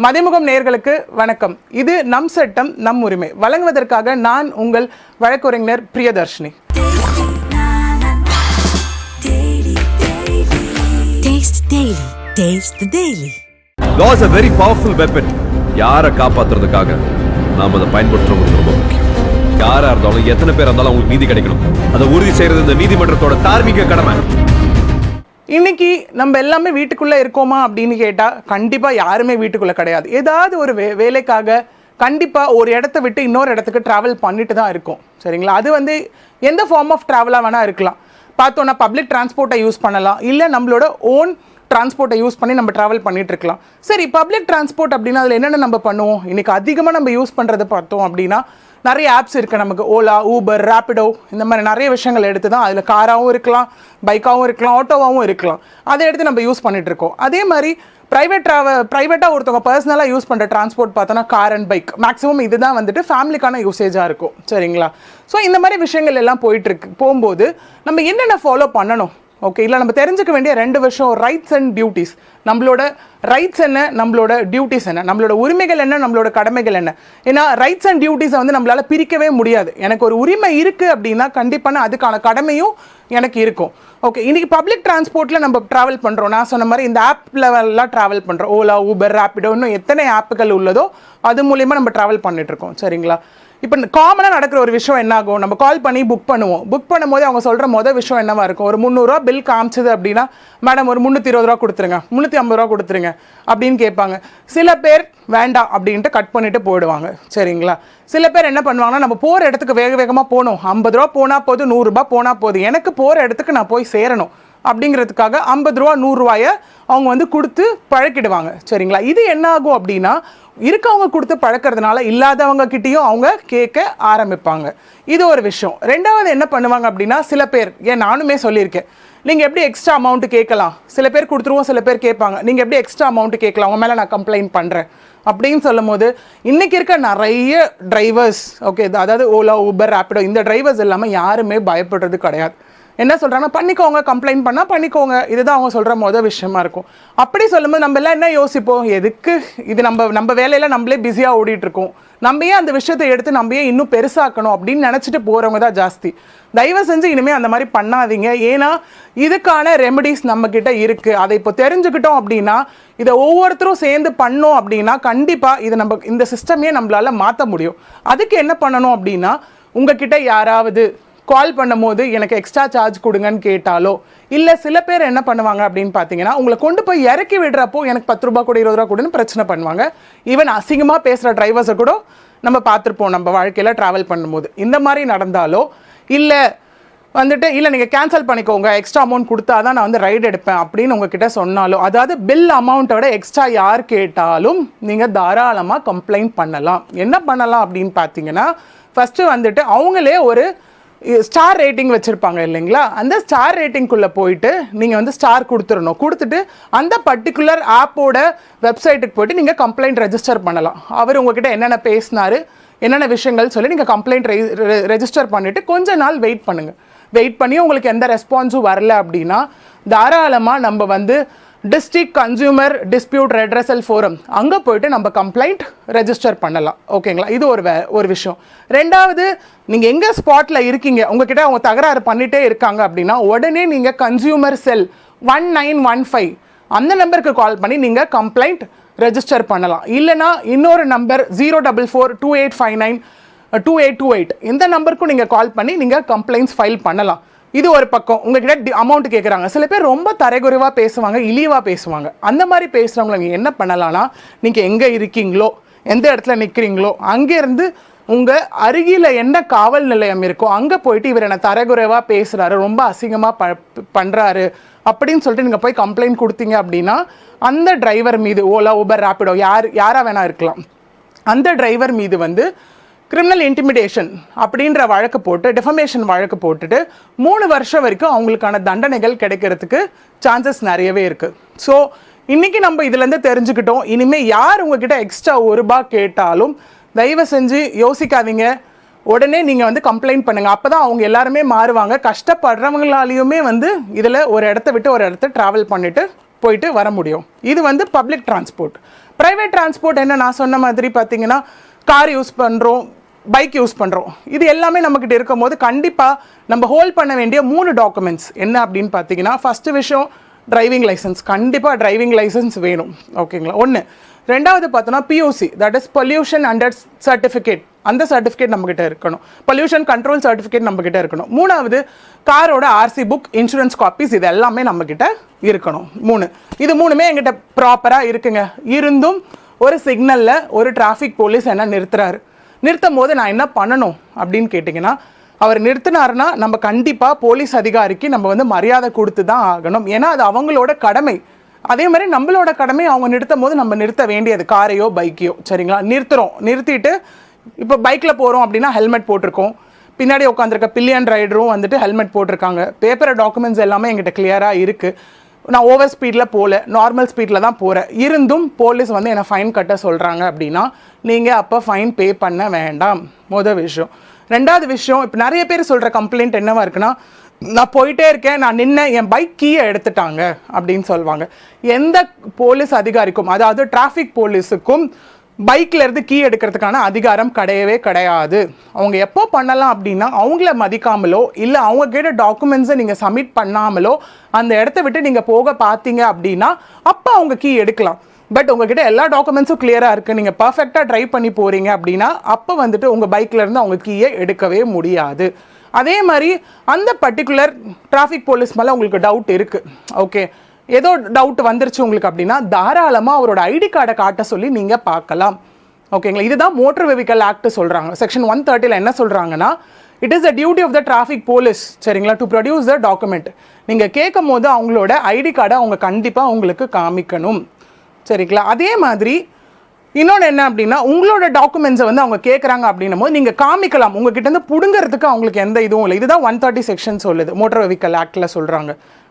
மதிமுகம் நேயர்களுக்கு வணக்கம். இது நம் சட்டம் நம் உரிமை வழங்குவதற்காக நான் உங்கள் வழக்கறிஞர் Priyadarshini. Law is a very powerful weapon. யாரை காப்பாத்துறதுக்காக நாம அதை பயன்படுத்துறது ரொம்ப முக்கியம். யாரா இருந்தாலும் எத்தனை பேர் இருந்தாலும் அவங்களுக்கு நீதி கிடைக்கணும். அதை உறுதி செய்யறது இந்த நீதிமன்றத்தோட தார்மீக கடமை. இன்னைக்கு நம்ம எல்லாமே வீட்டுக்குள்ளே இருக்கோமா அப்படின்னு கேட்டால் கண்டிப்பாக யாருமே வீட்டுக்குள்ளே கிடையாது. ஏதாவது ஒரு வேலைக்காக கண்டிப்பாக ஒரு இடத்த விட்டு இன்னொரு இடத்துக்கு ட்ராவல் பண்ணிட்டு தான் இருக்கும். சரிங்களா? அது வந்து எந்த ஃபார்ம் ஆஃப் ட்ராவலாக வேணால் இருக்கலாம். பார்த்தோன்னா பப்ளிக் டிரான்ஸ்போர்ட்டை யூஸ் பண்ணலாம், இல்லை நம்மளோட ஓன் டிரான்ஸ்போர்ட்டை யூஸ் பண்ணி நம்ம ட்ராவல் பண்ணிட்டு இருக்கலாம். சரி, பப்ளிக் டிரான்ஸ்போர்ட் அப்படின்னா அதில் என்னென்ன நம்ம பண்ணுவோம்? இன்றைக்கி அதிகமாக நம்ம யூஸ் பண்ணுறது பார்த்தோம் அப்படின்னா நிறைய ஆப்ஸ் இருக்குது நமக்கு. ஓலா, ஊபர், ரேப்பிடோ, இந்த மாதிரி நிறைய விஷயங்கள் எடுத்து தான் அதில் காராகவும் இருக்கலாம், பைக்காகவும் இருக்கலாம், ஆட்டோவாகவும் இருக்கலாம். அதை எடுத்து நம்ம யூஸ் பண்ணிகிட்ருக்கோம். அதே மாதிரி ப்ரைவேட்டாக ஒருத்தவங்க பர்சனலாக யூஸ் பண்ணுற டிரான்ஸ்போர்ட் பார்த்தோன்னா கார் அண்ட் பைக் மேக்ஸிமம் இதுதான் வந்துட்டு ஃபேமிலிக்கான யூசேஜாக இருக்கும். சரிங்களா? ஸோ இந்த மாதிரி விஷயங்கள் எல்லாம் போகும்போது நம்ம என்னென்ன ஃபாலோ பண்ணணும்? ஓகே, இல்லை நம்ம தெரிஞ்சுக்க வேண்டிய ரெண்டு விஷயம், ரைட்ஸ் அண்ட் டியூட்டிஸ். நம்மளோட ரைட்ஸ் என்ன, நம்மளோட டியூட்டிஸ் என்ன, நம்மளோட உரிமைகள் என்ன, நம்மளோட கடமைகள் என்ன. ஏன்னா ரைட்ஸ் அண்ட் டியூட்டிஸை வந்து நம்மளால் பிரிக்கவே முடியாது. எனக்கு ஒரு உரிமை இருக்குது அப்படின்னா கண்டிப்பான அதுக்கான கடமையும் எனக்கு இருக்கும். ஓகே, இன்றைக்கி பப்ளிக் டிரான்ஸ்போர்ட்டில் நம்ம ட்ராவல் பண்ணுறோம். நான் சொன்ன மாதிரி இந்த ஆப் லெவல்லாம் ட்ராவல் பண்ணுறோம். ஓலா, ஊபர், ரேப்பிடோ, இன்னும் எத்தனை ஆப்புகள் உள்ளதோ அது மூலிமா நம்ம ட்ராவல் பண்ணிகிட்ருக்கோம். சரிங்களா? இப்போ காமனாக நடக்கிற ஒரு விஷயம் என்ன ஆகும்? நம்ம கால் பண்ணி புக் பண்ணுவோம். புக் பண்ணும்போது அவங்க சொல்கிற விஷயம் என்னவா இருக்கும்? ஒரு 300 ரூபா பில் காமிச்சது அப்படின்னா, மேடம் ஒரு 320 ரூபா கொடுத்துருங்க, 350 ரூபா கொடுத்துருங்க அப்படின்னு கேட்பாங்க. சில பேர் வேண்டாம் அப்படின்ட்டு கட் பண்ணிட்டு போயிடுவாங்க. சரிங்களா? சில பேர் என்ன பண்ணுவாங்கன்னா, நம்ம போகிற இடத்துக்கு வேகமாக போகணும், 50 ரூபா போனால் போதும், 100 ரூபா போனால் போதும், எனக்கு போகிற இடத்துக்கு நான் போய் சேரணும் அப்படிங்கிறதுக்காக 50 ரூபா 100 ரூபாயை அவங்க வந்து கொடுத்து பழக்கிடுவாங்க. சரிங்களா? இது என்ன ஆகும் அப்படின்னா, இருக்கவங்க கொடுத்து பழக்கிறதுனால இல்லாதவங்க கிட்டேயும் அவங்க கேட்க ஆரம்பிப்பாங்க. இது ஒரு விஷயம். ரெண்டாவது என்ன பண்ணுவாங்க அப்படின்னா, சில பேர், நானுமே சொல்லியிருக்கேன், நீங்கள் எப்படி எக்ஸ்ட்ரா அமௌண்ட்டு கேட்கலாம், சில பேர் கொடுத்துருவோம், சில பேர் கேட்பாங்க, நீங்கள் எப்படி எக்ஸ்ட்ரா அமௌண்ட்டு கேட்கலாம், அவங்க மேலே நான் கம்ப்ளைண்ட் பண்ணுறேன் அப்படின்னு சொல்லும் போது இன்றைக்கி இருக்க நிறைய டிரைவர்ஸ், ஓகே, அதாவது ஓலா, ஊபர், ரேப்பிடோ, இந்த டிரைவர்ஸ் எல்லாமே யாருமே பயப்படுறது கிடையாது. என்ன சொல்கிறாங்கன்னா, பண்ணிக்கோங்க, கம்ப்ளைண்ட் பண்ணால் பண்ணிக்கோங்க, இதுதான் அவங்க சொல்கிற விஷயமா இருக்கும். அப்படி சொல்லும்போது நம்ம எல்லாம் என்ன யோசிப்போம்? எதுக்கு இது, நம்ம வேலையில் நம்மளே பிஸியாக ஓடிட்டுருக்கோம், நம்ம ஏன் அந்த விஷயத்தை எடுத்து நம்ம ஏன் இன்னும் பெருசாக்கணும் அப்படின்னு நினச்சிட்டு போகிறவங்க தான் ஜாஸ்தி. தயவு செஞ்சு இனிமேல் அந்த மாதிரி பண்ணாதீங்க. ஏன்னா இதுக்கான ரெமெடிஸ் நம்மக்கிட்ட இருக்குது. அதை இப்போ தெரிஞ்சுக்கிட்டோம் அப்படின்னா, இதை ஒவ்வொருத்தரும் சேர்ந்து பண்ணோம் அப்படின்னா கண்டிப்பாக இதை இந்த சிஸ்டமே நம்மளால் மாற்ற முடியும். அதுக்கு என்ன பண்ணணும் அப்படின்னா, உங்ககிட்ட யாராவது கால் பண்ணும்போது எனக்கு எக்ஸ்ட்ரா சார்ஜ் கொடுங்கன்னு கேட்டாலோ, இல்லை சில பேர் என்ன பண்ணுவாங்க அப்படின்னு பார்த்தீங்கன்னா, உங்களை கொண்டு போய் இறக்கி விடுறப்போ எனக்கு 10 ரூபா கூட 20 ரூபா கூடன்னு பிரச்சனை பண்ணுவாங்க. ஈவன் அசிங்கமாக பேசுகிற டிரைவர்ஸை கூட நம்ம பார்த்துருப்போம் நம்ம வாழ்க்கையில் ட்ராவல் பண்ணும்போது. இந்த மாதிரி நடந்தாலோ, இல்லை வந்துட்டு இல்லை நீங்கள் கேன்சல் பண்ணிக்கோங்க, எக்ஸ்ட்ரா அமௌண்ட் கொடுத்தா தான் நான் வந்து ரைடு எடுப்பேன் அப்படின்னு உங்ககிட்ட சொன்னாலோ, அதாவது பில் அமௌண்ட்டோட எக்ஸ்ட்ரா யார் கேட்டாலும் நீங்கள் தாராளமாக கம்ப்ளைண்ட் பண்ணலாம். என்ன பண்ணலாம் அப்படின்னு பார்த்தீங்கன்னா, ஃபஸ்ட்டு வந்துட்டு அவங்களே ஒரு ஸ்டார் ரேட்டிங் வச்சுருப்பாங்க இல்லைங்களா? அந்த ஸ்டார் ரேட்டிங்குள்ளே போயிட்டு நீங்கள் வந்து ஸ்டார் கொடுத்துடணும். கொடுத்துட்டு அந்த பர்டிகுலர் ஆப்போட வெப்சைட்டுக்கு போய்ட்டு நீங்கள் கம்ப்ளைண்ட் ரெஜிஸ்டர் பண்ணலாம். அவர் உங்ககிட்ட என்னென்ன பேசினார், என்னென்ன விஷயங்கள் சொல்லி நீங்கள் கம்ப்ளைண்ட் ரெஜிஸ்டர் பண்ணிவிட்டு கொஞ்ச நாள் வெயிட் பண்ணுங்கள். வெயிட் பண்ணி உங்களுக்கு எந்த ரெஸ்பான்ஸும் வரல அப்படின்னா தாராளமாக நம்ம வந்து district consumer dispute redressal forum அங்கே போய்ட்டு நம்ம கம்ப்ளைண்ட் ரெஜிஸ்டர் பண்ணலாம். ஓகேங்களா? இது ஒரு விஷயம். ரெண்டாவது, நீங்கள் எங்கே ஸ்பாட்டில் இருக்கீங்க, உங்ககிட்ட அவங்க தகராறு பண்ணிகிட்டே இருக்காங்க அப்படின்னா உடனே நீங்கள் கன்சியூமர் செல் 1915 அந்த நம்பருக்கு கால் பண்ணி நீங்கள் கம்ப்ளைண்ட் ரெஜிஸ்டர் பண்ணலாம். இல்லைனா இன்னொரு நம்பர் 04428592828 இந்த நம்பருக்கும் நீங்கள் கால் பண்ணி நீங்கள் கம்ப்ளைண்ட்ஸ் ஃபைல் பண்ணலாம். இது ஒரு பக்கம். உங்ககிட்ட அமௌண்ட் கேட்குறாங்க. சில பேர் ரொம்ப தரைகுறைவாக பேசுவாங்க, இழிவாக பேசுவாங்க. அந்த மாதிரி பேசுகிறவங்கள நீங்கள் என்ன பண்ணலாம்னா, நீங்கள் எங்கே இருக்கீங்களோ, எந்த இடத்துல நிற்கிறீங்களோ அங்கேருந்து உங்கள் அருகில் என்ன காவல் நிலையம் இருக்கோ அங்கே போயிட்டு இவர் என்னை தரைகுறைவாக பேசுகிறாரு, ரொம்ப அசிங்கமாக பண்ணுறாரு அப்படின்னு சொல்லிட்டு நீங்கள் போய் கம்ப்ளைண்ட் கொடுத்தீங்க அப்படின்னா அந்த டிரைவர் மீது, ஓலா, ஊபர், ரேப்பிடோ யாராக வேணா இருக்கலாம், அந்த டிரைவர் மீது வந்து கிரிமினல் இன்டிமிடேஷன் அப்படின்ற வழக்கு போட்டு டெஃபமேஷன் வழக்கு போட்டுட்டு 3 வருஷம் வரைக்கும் அவங்களுக்கான தண்டனைகள் கிடைக்கிறதுக்கு சான்சஸ் நிறையவே இருக்குது. ஸோ இன்றைக்கி நம்ம இதுலேருந்து தெரிஞ்சுக்கிட்டோம். இனிமேல் யார் உங்ககிட்ட எக்ஸ்ட்ரா 1 ரூபா கேட்டாலும் தயவு செஞ்சு யோசிக்காதீங்க, உடனே நீங்கள் வந்து கம்ப்ளைண்ட் பண்ணுங்கள். அப்போ தான் அவங்க எல்லாருமே மாறுவாங்க. கஷ்டப்படுறவங்களாலையுமே வந்து இதில் ஒரு இடத்த விட்டு ஒரு இடத்த ட்ராவல் பண்ணிவிட்டு போயிட்டு வர முடியும். இது வந்து பப்ளிக் டிரான்ஸ்போர்ட். ப்ரைவேட் டிரான்ஸ்போர்ட் என்ன நான் சொன்ன மாதிரி பார்த்தீங்கன்னா கார் யூஸ் பண்ணுறோம், பைக் யூஸ் பண்ணுறோம், இது எல்லாமே நம்மக்கிட்ட இருக்கும் போது கண்டிப்பாக நம்ம ஹோல்ட் பண்ண வேண்டிய 3 டாக்குமெண்ட்ஸ் என்ன அப்படின்னு பார்த்தீங்கன்னா, ஃபஸ்ட்டு விஷயம் டிரைவிங் லைசன்ஸ். கண்டிப்பாக டிரைவிங் லைசன்ஸ் வேணும். ஓகேங்களா? ஒன்று. ரெண்டாவது பார்த்தோன்னா PUC, that is pollution under certificate. அந்த சர்டிஃபிகேட் நம்மக்கிட்ட இருக்கணும். பொல்யூஷன் கண்ட்ரோல் சர்டிஃபிகேட் நம்மக்கிட்ட இருக்கணும். மூணாவது காரோட ஆர்சி புக், இன்சூரன்ஸ் காப்பீஸ், இது எல்லாமே நம்மக்கிட்ட இருக்கணும். 3. இது 3மே எங்கிட்ட ப்ராப்பராக இருக்குங்க. இருந்தும் ஒரு சிக்னலில் ஒரு டிராஃபிக் போலீஸ் என்ன நிறுத்தும் போது நான் என்ன பண்ணணும் அப்படின்னு கேட்டிங்கன்னா, அவர் நிறுத்தினாருன்னா நம்ம கண்டிப்பாக போலீஸ் அதிகாரிக்கு நம்ம வந்து மரியாதை கொடுத்து தான் ஆகணும். ஏன்னா அது அவங்களோட கடமை. அதே மாதிரி நம்மளோட கடமை அவங்க நிறுத்தும் போது நம்ம நிறுத்த வேண்டியது, காரையோ பைக்கையோ. சரிங்களா? நிறுத்திட்டு இப்போ பைக்கில் போகிறோம் அப்படின்னா ஹெல்மெட் போட்டிருக்கோம், பின்னாடி உட்காந்துருக்க பில்லியன் ரைடரும் வந்துட்டு ஹெல்மெட் போட்டிருக்காங்க, பேப்பர் டாக்குமெண்ட்ஸ் எல்லாமே எங்கிட்ட கிளியராக இருக்குது, நான் ஓவர் ஸ்பீடில் போகல, நார்மல் ஸ்பீடில் தான் போகிறேன், இருந்தும் போலீஸ் வந்து என்னை ஃபைன் கட்ட சொல்கிறாங்க அப்படின்னா நீங்கள் அப்போ ஃபைன் பே பண்ண வேண்டாம். முதல் விஷயம். ரெண்டாவது விஷயம், இப்போ நிறைய பேர் சொல்கிற கம்ப்ளைண்ட் என்னவா இருக்குன்னா, நான் போயிட்டே இருக்கேன், நான் என் பைக் கீயை எடுத்துட்டாங்க அப்படின்னு சொல்லுவாங்க. எந்த போலீஸ் அதிகாரிக்கும், அதாவது டிராஃபிக் போலீஸுக்கும் பைக்கில் இருந்து கீ எடுக்கிறதுக்கான அதிகாரம் கிடையவே கிடையாது. அவங்க எப்போ பண்ணலாம் அப்படின்னா, அவங்கள மதிக்காமலோ இல்லை அவங்க கேட்ட டாக்குமெண்ட்ஸை நீங்கள் சப்மிட் பண்ணாமலோ அந்த இடத்த விட்டு நீங்கள் போக பார்த்தீங்க அப்படின்னா அப்போ அவங்க கீ எடுக்கலாம். பட் உங்ககிட்ட எல்லா டாக்குமெண்ட்ஸும் கிளியராக இருக்குது, நீங்கள் பர்ஃபெக்டாக ட்ரைவ் பண்ணி போகிறீங்க அப்படின்னா அப்போ வந்துட்டு உங்கள் பைக்கில் இருந்து அவங்க கீயை எடுக்கவே முடியாது. அதே மாதிரி அந்த பர்டிகுலர் டிராஃபிக் போலீஸ் மேலே உங்களுக்கு டவுட் இருக்குது, ஓகே, ஏதோ டவுட் வந்துருச்சு உங்களுக்கு அப்படின்னா தாராளமாக அவரோட ஐடி கார்டை காட்ட சொல்லி நீங்கள் பார்க்கலாம். ஓகேங்களா? இதுதான் மோட்டர் வெஹிக்கல் ஆக்ட் சொல்கிறாங்க. செக்ஷன் 130 என்ன சொல்கிறாங்கன்னா, it is the duty of the traffic police, சரிங்களா, டு ப்ரொடியூஸ் த டாக்குமெண்ட். நீங்கள் கேட்கும் போது அவங்களோட ஐடி கார்டை அவங்க கண்டிப்பாக உங்களுக்கு காமிக்கணும். சரிங்களா? அதே மாதிரி இன்னொன்று என்ன அப்படின்னா, உங்களோட டாக்குமெண்ட்ஸை வந்து அவங்க கேட்குறாங்க அப்படின்னும் போது நீங்கள் காமிக்கலாம். உங்ககிட்ட இருந்து பிடுங்கிறதுக்கு அவங்களுக்கு எந்த இதுவும் இல்லை. இதுதான் 130 செக்ஷன் சொல்லுது, மோட்டர் வெஹிக்கல் ஆக்டில் சொல்கிறாங்க.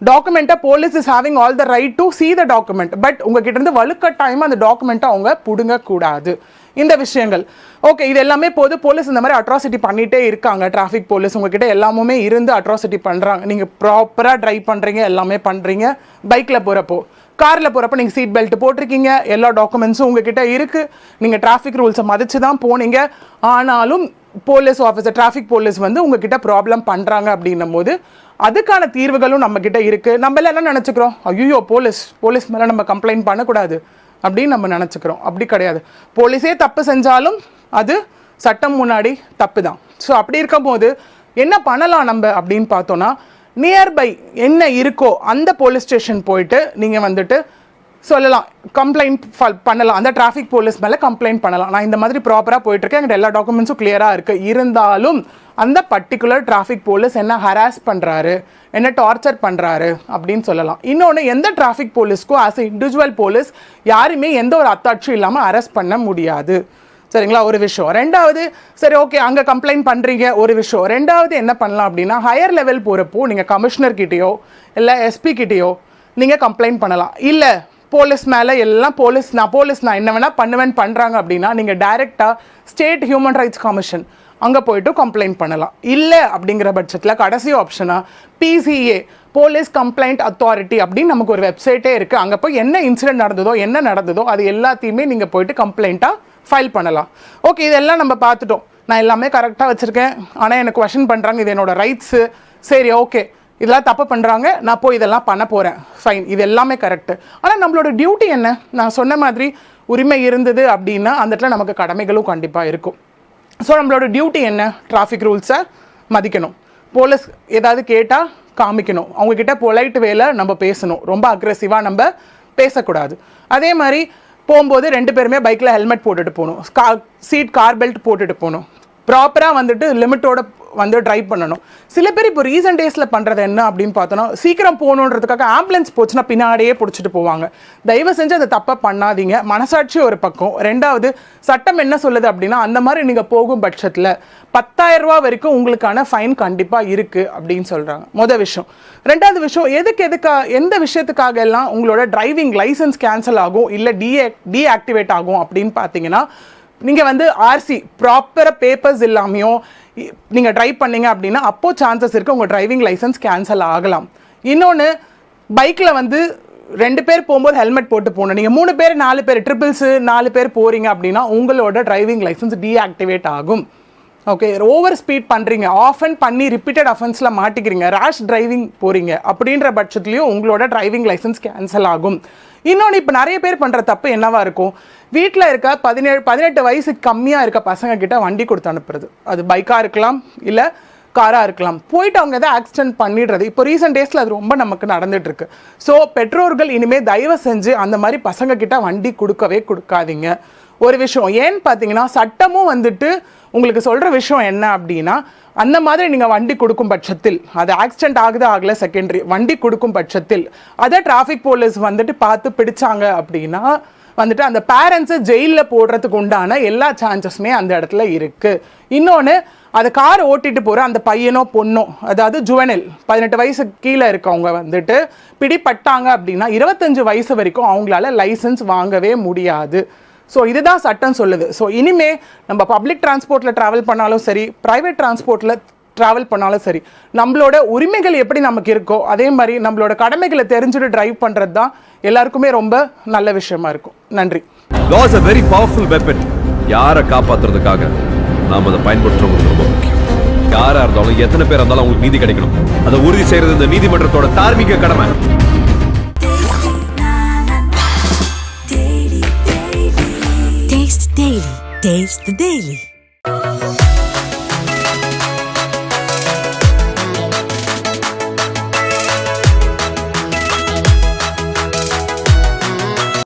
டாக்குமெண்ட்டை police is having all the right to see the document, but உங்ககிட்ட இருந்து வலுக்கட்டாயமாக அந்த டாக்குமெண்ட்டை அவங்க பிடுங்கக்கூடாது. இந்த விஷயங்கள் ஓகே, இது எல்லாமே போது. போலீஸ் இந்த மாதிரி அட்ராசிட்டி பண்ணிகிட்டே இருக்காங்க. டிராஃபிக் போலீஸ் உங்ககிட்ட எல்லாமே இருந்து அட்ராசிட்டி பண்ணுறாங்க. நீங்கள் ப்ராப்பராக ட்ரைவ் பண்ணுறீங்க, எல்லாமே பண்ணுறீங்க. பைக்கில் போகிறப்போ, காரில் போகிறப்ப நீங்கள் சீட் பெல்ட் போட்டிருக்கீங்க, எல்லா டாக்குமெண்ட்ஸும் உங்ககிட்ட இருக்குது, நீங்கள் டிராஃபிக் ரூல்ஸை மதித்து தான் போனீங்க. ஆனாலும் போலீஸ் ஆஃபீஸர், டிராஃபிக் போலீஸ் வந்து உங்ககிட்ட ப்ராப்ளம் பண்ணுறாங்க அப்படின்னும் போது அதுக்கான தீர்வுகளும் நம்மக்கிட்ட இருக்குது. நம்ம எல்லாம் என்ன நினச்சிக்கிறோம், ஐயோ போலீஸ் மேலே நம்ம கம்ப்ளைண்ட் பண்ணக்கூடாது அப்படின்னு நம்ம நினச்சிக்கிறோம். அப்படி கிடையாது. போலீஸே தப்பு செஞ்சாலும் அது சட்டம் முன்னாடி தப்பு தான். ஸோ அப்படி இருக்கும்போது என்ன பண்ணலாம் நம்ம அப்படின்னு பார்த்தோன்னா, நியர்பை என்ன இருக்கோ அந்த போலீஸ் ஸ்டேஷன் போயிட்டு நீங்கள் வந்துட்டு சொல்லலாம், கம்ப்ளைண்ட் பண்ணலாம். அந்த டிராஃபிக் போலீஸ் மேலே கம்ப்ளைண்ட் பண்ணலாம். நான் இந்த மாதிரி ப்ராப்பராக போயிட்டுருக்கேன், எங்கிட்ட எல்லா டாக்குமெண்ட்ஸும் கிளியராக இருக்குது, இருந்தாலும் அந்த பர்டிகுலர் டிராஃபிக் போலீஸ் என்ன ஹராஸ் பண்ணுறாரு, என்ன டார்ச்சர் பண்ணுறாரு அப்படின்னு சொல்லலாம். இன்னொன்று, எந்த டிராஃபிக் போலீஸ்க்கும் ஆஸ் எ இண்டிவிஜுவல் போலீஸ் யாருமே எந்த ஒரு அத்தாட்சியும் இல்லாமல் அரெஸ்ட் பண்ண முடியாது. சரிங்களா? ஒரு விஷயம். ரெண்டாவது, சரி ஓகே அங்கே கம்ப்ளைண்ட் பண்ணுறீங்க, ஒரு விஷயம். ரெண்டாவது என்ன பண்ணலாம் அப்படின்னா, ஹையர் லெவல் போகிறப்போ நீங்கள் கமிஷனர்கிட்டயோ இல்லை எஸ்பி கிட்டேயோ நீங்கள் கம்ப்ளைண்ட் பண்ணலாம். இல்லை போலீஸ் மேலே எல்லாம் போலீஸ் நான் என்ன வேணால் பண்ணுறாங்க அப்படின்னா நீங்கள் டைரெக்டாக ஸ்டேட் ஹியூமன் ரைட்ஸ் கமிஷன் அங்கே போய்ட்டு கம்ப்ளைண்ட் பண்ணலாம். இல்லை அப்படிங்கிற பட்சத்தில் கடைசி ஆப்ஷனாக PCA, போலீஸ் கம்ப்ளைண்ட் அத்தாரிட்டி அப்படின்னு நமக்கு ஒரு வெப்சைட்டே இருக்குது. அங்கே போய் என்ன இன்சிடென்ட் நடந்ததோ அது எல்லாத்தையுமே நீங்கள் போய்ட்டு கம்ப்ளைண்ட்டாக ஃபைல் பண்ணலாம். ஓகே, இதெல்லாம் நம்ம பார்த்துட்டோம். நான் எல்லாமே கரெக்டாக வச்சுருக்கேன், ஆனால் எனக்கு கொஷின் பண்ணுறாங்க, இது என்னோட ரைட்ஸு. சரி ஓகே, இதெல்லாம் தப்பு பண்ணுறாங்க, நான் போய் இதெல்லாம் பண்ண போகிறேன், ஃபைன், இது எல்லாமே கரெக்டு. ஆனால் நம்மளோட டியூட்டி என்ன? நான் சொன்ன மாதிரி உரிமை இருந்தது அப்படின்னா அந்த இடத்துல நமக்கு கடமைகளும் கண்டிப்பாக இருக்கும். ஸோ நம்மளோட டியூட்டி என்ன? டிராஃபிக் ரூல்ஸை மதிக்கணும், போலீஸ் ஏதாவது கேட்டால் காமிக்கணும், அவங்கக்கிட்ட பொலைட் வேலை நம்ம பேசணும், ரொம்ப அக்ரெசிவாக நம்ம பேசக்கூடாது. அதே மாதிரி போகும்போது 2 பேருமே பைக்கில் ஹெல்மெட் போட்டுட்டு போகணும், சீட் கார் பெல்ட் போட்டுட்டு போகணும், ப்ராப்பராக வந்துட்டு லிமிட்டோட வந்து ட்ரைவ் பண்ணணும். சில பேர் இப்போ ரீசன்ட் டேஸில் பண்ணுறது என்ன அப்படின்னு பார்த்தோன்னா, சீக்கிரம் போகணுன்றதுக்காக ஆம்புலன்ஸ் போச்சுன்னா பின்னாடியே பிடிச்சிட்டு போவாங்க. தயவு செஞ்சு அதை தப்பாக பண்ணாதீங்க. மனசாட்சி ஒரு பக்கம். ரெண்டாவது, சட்டம் என்ன சொல்லுது அப்படின்னா, அந்த மாதிரி நீங்கள் போகும் பட்சத்தில் 10,000 ரூபா வரைக்கும் உங்களுக்கான ஃபைன் கண்டிப்பாக இருக்குது அப்படின்னு சொல்கிறாங்க. மொதல் விஷயம். ரெண்டாவது விஷயம், எந்த விஷயத்துக்காக எல்லாம் உங்களோட டிரைவிங் லைசன்ஸ் கேன்சல் ஆகும் இல்லை டீஆக்டிவேட் ஆகும் அப்படின்னு பார்த்தீங்கன்னா, நீங்கள் வந்து ஆர்சி ப்ராப்பராக பேப்பர்ஸ் இல்லாமையோ நீங்கள் ட்ரைவ் பண்ணீங்க அப்படின்னா அப்போது சான்சஸ் இருக்குது உங்கள் டிரைவிங் லைசன்ஸ் கேன்சல் ஆகலாம். இன்னொன்று, பைக்கில் வந்து 2 பேர் போகும்போது ஹெல்மெட் போட்டு போகணும். நீங்கள் 3 பேர் 4 பேர் ட்ரிபிள்ஸு 4 பேர் போகிறீங்க அப்படின்னா உங்களோட டிரைவிங் லைசன்ஸ் டீஆக்டிவேட் ஆகும். ஓகே, ஓவர் ஸ்பீட் பண்ணுறீங்க, ஆஃபன் பண்ணி ரிப்பீட்டட் அஃபென்ஸில் மாட்டிக்கிறீங்க, ரேஷ் டிரைவிங் போகிறீங்க அப்படின்ற பட்சத்துலையும் உங்களோட டிரைவிங் லைசன்ஸ் கேன்சல் ஆகும். இன்னொன்று, இப்போ நிறைய பேர் பண்ணுற தப்பு என்னவா இருக்கும், வீட்டில் இருக்க 18 வயசுக்கு கம்மியாக இருக்க பசங்க கிட்ட வண்டி கொடுத்து அனுப்புறது. அது பைக்காக இருக்கலாம், இல்லை காராக இருக்கலாம். போயிட்டு அவங்க எதாவது ஆக்சிடென்ட் பண்ணிடுறது. இப்போ ரீசெண்ட் டேஸில் அது ரொம்ப நமக்கு நடந்துகிட்ருக்கு. ஸோ பெற்றோர்கள் இனிமேல் தயவு செஞ்சு அந்த மாதிரி பசங்க கிட்ட வண்டி கொடுக்காதீங்க. ஒரு விஷயம் ஏன்னு பார்த்தீங்கன்னா, சட்டமும் வந்துட்டு உங்களுக்கு சொல்கிற விஷயம் என்ன அப்படின்னா, அந்த மாதிரி நீங்கள் வண்டி கொடுக்கும் பட்சத்தில், அது ஆக்சிடென்ட் ஆகுது ஆகலை செகண்டரி, வண்டி கொடுக்கும் பட்சத்தில் அதை டிராஃபிக் போலீஸ் வந்துட்டு பார்த்து பிடிச்சாங்க அப்படின்னா வந்துட்டு அந்த பேரண்ட்ஸை ஜெயிலில் போடுறதுக்கு உண்டான எல்லா சான்சஸுமே அந்த இடத்துல இருக்குது. இன்னொன்று, அதை கார் ஓட்டிட்டு போகிற அந்த பையனோ பொண்ணோ, அதாவது ஜுவனல் 18 வயசு கீழே இருக்கவங்க வந்துட்டு பிடிப்பட்டாங்க அப்படின்னா 25 வயசு வரைக்கும் அவங்களால லைசன்ஸ் வாங்கவே முடியாது. ஸோ இதுதான் சட்டம் சொல்லுது. ஸோ இனிமே நம்ம பப்ளிக் டிரான்ஸ்போர்ட்டில் ட்ராவல் பண்ணாலும் சரி, ப்ரைவேட் டிரான்ஸ்போர்ட்டில் ட்ராவல் பண்ணாலும் சரி, நம்மளோட உரிமைகள் எப்படி நமக்கு இருக்கோ அதே மாதிரி நம்மளோட கடமைகளை தெரிஞ்சுட்டு டிரைவ் பண்ணுறது தான் எல்லாருக்குமே ரொம்ப நல்ல விஷயமா இருக்கும். நன்றி. Law is a very powerful weapon. யாரை காப்பாத்துறதுக்காக நாம் அதை பயன்படுத்துறது ரொம்ப முக்கியம். யாரா இருந்தாலும் எத்தனை பேர் இருந்தாலும் அவங்களுக்கு நீதி கிடைக்கணும். அதை உறுதி செய்யறது இந்த நீதிமன்றத்தோட தார்மீக கடமை. Taste the Daily.